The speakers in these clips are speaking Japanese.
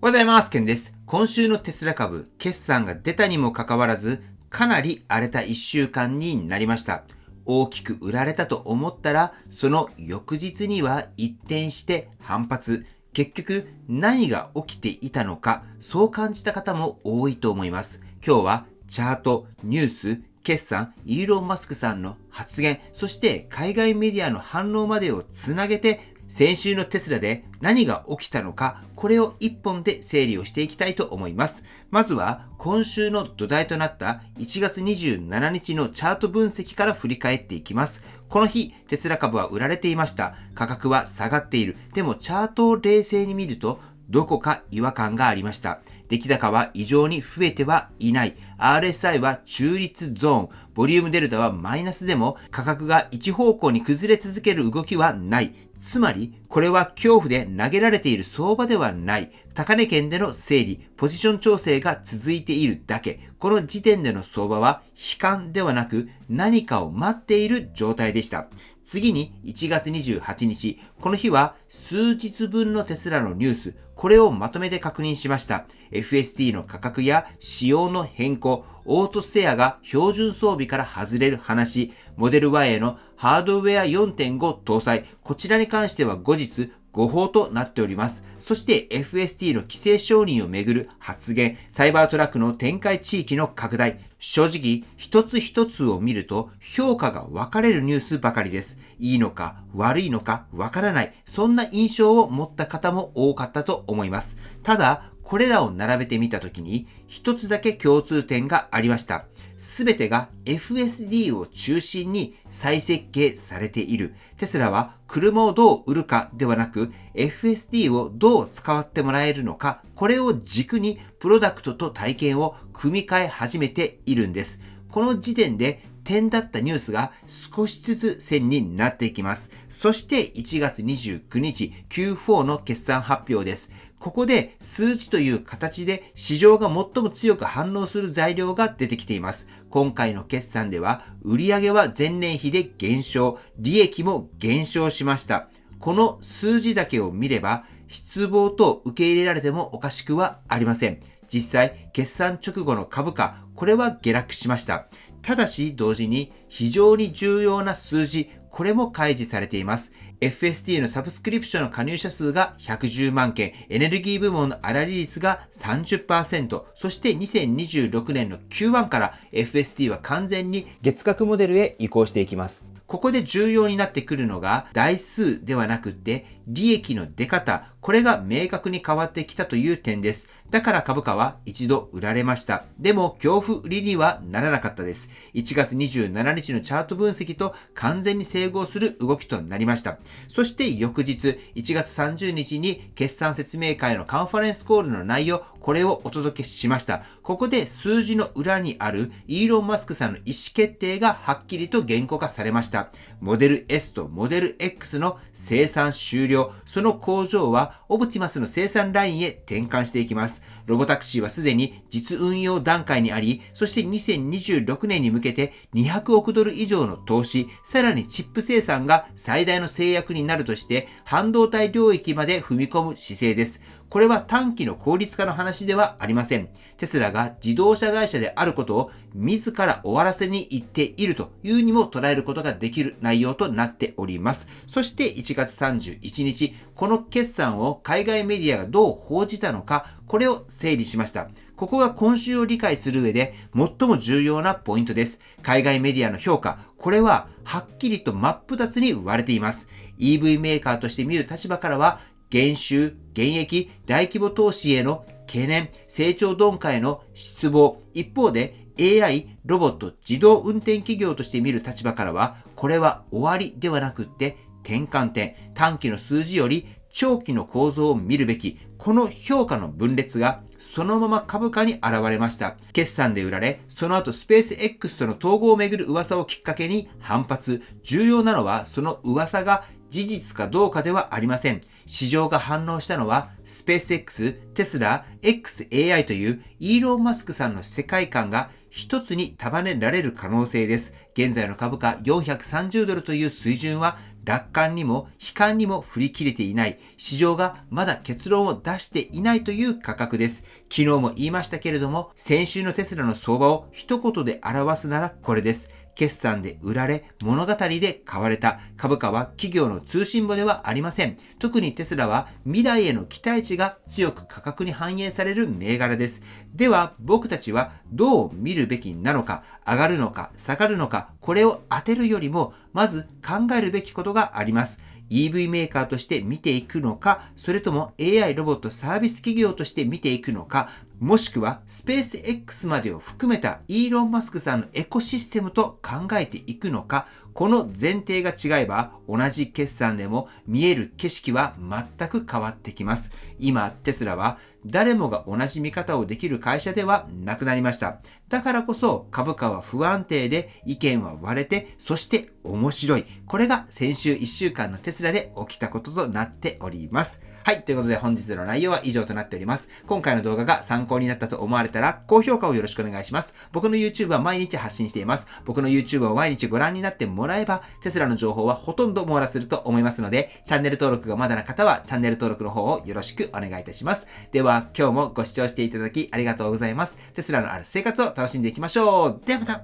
おはようございます。ケンです。今週のテスラ株、決算が出たにもかかわらず、かなり荒れた1週間になりました。大きく売られたと思ったら、その翌日には一転して反発。結局、何が起きていたのか、そう感じた方も多いと思います。今日は、チャート、ニュース、決算、イーロン・マスクさんの発言、そして海外メディアの反応までをつなげて、先週のテスラで何が起きたのか、これを一本で整理をしていきたいと思います。まずは今週の土台となった1月27日のチャート分析から振り返っていきます。この日、テスラ株は売られていました。価格は下がっている。でもチャートを冷静に見ると、どこか違和感がありました。出来高は異常に増えてはいない。RSI は中立ゾーン。ボリュームデルタはマイナスでも価格が一方向に崩れ続ける動きはない。つまり、これは恐怖で投げられている相場ではない。高値圏での整理、ポジション調整が続いているだけ。この時点での相場は悲観ではなく何かを待っている状態でした。次に1月28日、この日は数日分のテスラのニュース、これをまとめて確認しました。FSD の価格や仕様の変更、オートステアが標準装備から外れる話、モデル Y へのハードウェア 4.5 搭載、こちらに関しては後日誤報となっております。そして FSD の規制承認をめぐる発言、サイバートラックの展開地域の拡大、正直一つ一つを見ると評価が分かれるニュースばかりです。いいのか悪いのか分からない、そんな印象を持った方も多かったと思います。ただ、これらを並べてみたときに一つだけ共通点がありました。すべてが FSD を中心に再設計されている。テスラは車をどう売るかではなく FSD をどう使ってもらえるのか、これを軸にプロダクトと体験を組み替え始めているんです。この時点で点だったニュースが少しずつ線になっていきます。そして1月29日 Q4 の決算発表です。ここで数値という形で市場が最も強く反応する材料が出てきています。今回の決算では売上は前年比で減少、利益も減少しました。この数字だけを見れば失望と受け入れられてもおかしくはありません。実際、決算直後の株価、これは下落しました。ただし同時に非常に重要な数字、これも開示されています。FSD のサブスクリプションの加入者数が110万件、エネルギー部門の粗利率が 30%、そして2026年の Q1 から FSD は完全に月額モデルへ移行していきます。ここで重要になってくるのが台数ではなくって利益の出方、これが明確に変わってきたという点です。だから株価は一度売られました。でも恐怖売りにはならなかったです。1月27日のチャート分析と完全に整合する動きとなりました。そして翌日1月30日に決算説明会のカンファレンスコールの内容、これをお届けしました。ここで数字の裏にあるイーロン・マスクさんの意思決定がはっきりと言語化されました。モデル S とモデル X の生産終了。その工場はオプティマスの生産ラインへ転換していきます。ロボタクシーはすでに実運用段階にあり、そして2026年に向けて200億ドル以上の投資、さらにチップ生産が最大の制約になるとして、半導体領域まで踏み込む姿勢です。これは短期の効率化の話ではありません。テスラが自動車会社であることを自ら終わらせに行っているというにも捉えることができる内容となっております。そして1月31日、この決算を海外メディアがどう報じたのか、これを整理しました。ここが今週を理解する上で最も重要なポイントです。海外メディアの評価、これははっきりと真っ二つに割れています。EV メーカーとして見る立場からは、減収、減益、大規模投資への懸念、成長鈍化への失望。一方で AI、ロボット、自動運転企業として見る立場からは、これは終わりではなくって転換点。短期の数字より長期の構造を見るべき。この評価の分裂がそのまま株価に現れました。決算で売られ、その後スペース X との統合をめぐる噂をきっかけに反発。重要なのはその噂が事実かどうかではありません。市場が反応したのはスペース X、テスラ、XAI というイーロン・マスクさんの世界観が一つに束ねられる可能性です。現在の株価430ドルという水準は楽観にも悲観にも振り切れていない、市場がまだ結論を出していないという価格です。昨日も言いましたけれども、先週のテスラの相場を一言で表すならこれです。決算で売られ、物語で買われた。株価は企業の通信簿ではありません。特にテスラは未来への期待値が強く価格に反映される銘柄です。では、僕たちはどう見るべきなのか、上がるのか、下がるのか、これを当てるよりも、まず考えるべきことがあります。EV メーカーとして見ていくのか、それとも AI ロボットサービス企業として見ていくのか、もしくはスペース X までを含めたイーロン・マスクさんのエコシステムと考えていくのか、この前提が違えば同じ決算でも見える景色は全く変わってきます。今、テスラは誰もが同じ見方をできる会社ではなくなりました。だからこそ株価は不安定で意見は割れて、そして面白い。これが先週1週間のテスラで起きたこととなっております。はい。ということで本日の内容は以上となっております。今回の動画が参考になったと思われたら高評価をよろしくお願いします。僕の YouTube は毎日発信しています。僕の YouTube を毎日ご覧になってもらえばテスラの情報はほとんど網羅すると思いますので、チャンネル登録がまだな方はチャンネル登録の方をよろしくお願いいたします。では今日もご視聴していただきありがとうございます。テスラのある生活を楽しんでいきましょう。ではまた。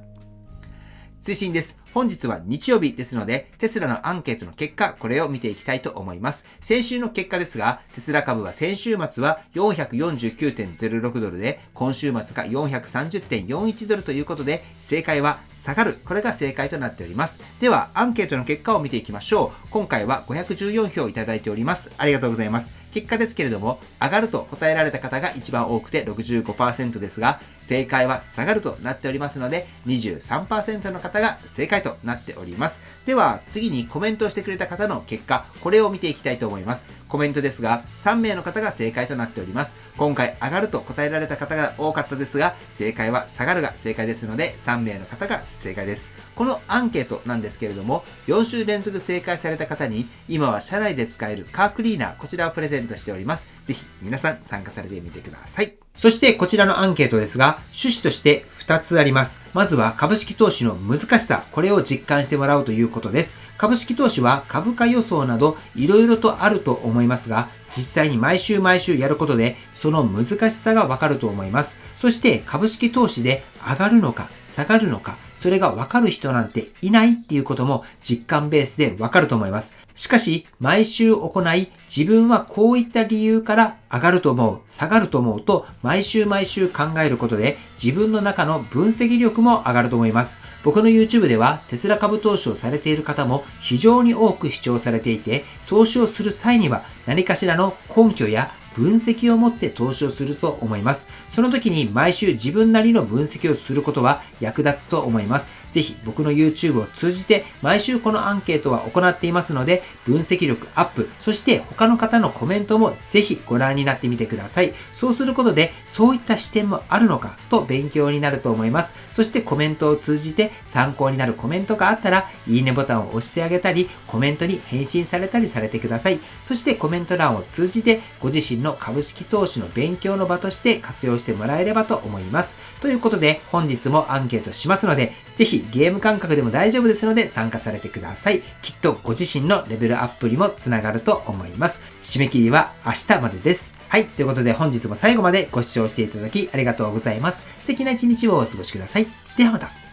追伸です。本日は日曜日ですので、テスラのアンケートの結果、これを見ていきたいと思います。先週の結果ですが、テスラ株は先週末は 449.06 ドルで、今週末が 430.41 ドルということで、正解は下がる。これが正解となっております。では、アンケートの結果を見ていきましょう。今回は514票いただいております。ありがとうございます。結果ですけれども、上がると答えられた方が一番多くて 65% ですが、正解は下がるとなっておりますので、23% の方が正解となっております。では次にコメントをしてくれた方の結果、これを見ていきたいと思います。コメントですが、3名の方が正解となっております。今回上がると答えられた方が多かったですが、正解は下がるが正解ですので、3名の方が正解です。このアンケートなんですけれども、4週連続正解された方に、今は社内で使えるカークリーナー、こちらをプレゼントしております。ぜひ皆さん参加されてみてください。そしてこちらのアンケートですが、趣旨として2つあります。まずは株式投資の難しさ、これを実感してもらうということです。株式投資は株価予想など色々とあると思いますが、実際に毎週やることでその難しさがわかると思います。そして株式投資で上がるのか下がるのか、それがわかる人なんていないっていうことも実感ベースでわかると思います。しかし、毎週行い、自分はこういった理由から上がると思う、下がると思うと、毎週考えることで、自分の中の分析力も上がると思います。僕の YouTube では、テスラ株投資をされている方も非常に多く視聴されていて、投資をする際には何かしらの根拠や分析を持って投資をすると思います。その時に毎週自分なりの分析をすることは役立つと思います。ぜひ僕の YouTube を通じて毎週このアンケートは行っていますので、分析力アップ、そして他の方のコメントもぜひご覧になってみてください。そうすることでそういった視点もあるのかと勉強になると思います。そしてコメントを通じて参考になるコメントがあったら、いいねボタンを押してあげたり、コメントに返信されたりされてください。そしてコメント欄を通じてご自身の株式投資の勉強の場として活用してもらえればと思います。ということで本日もアンケートしますので、ぜひゲーム感覚でも大丈夫ですので参加されてください。きっとご自身のレベルアップにもつながると思います。締め切りは明日までです。はい。ということで本日も最後までご視聴していただきありがとうございます。素敵な一日をお過ごしください。ではまた。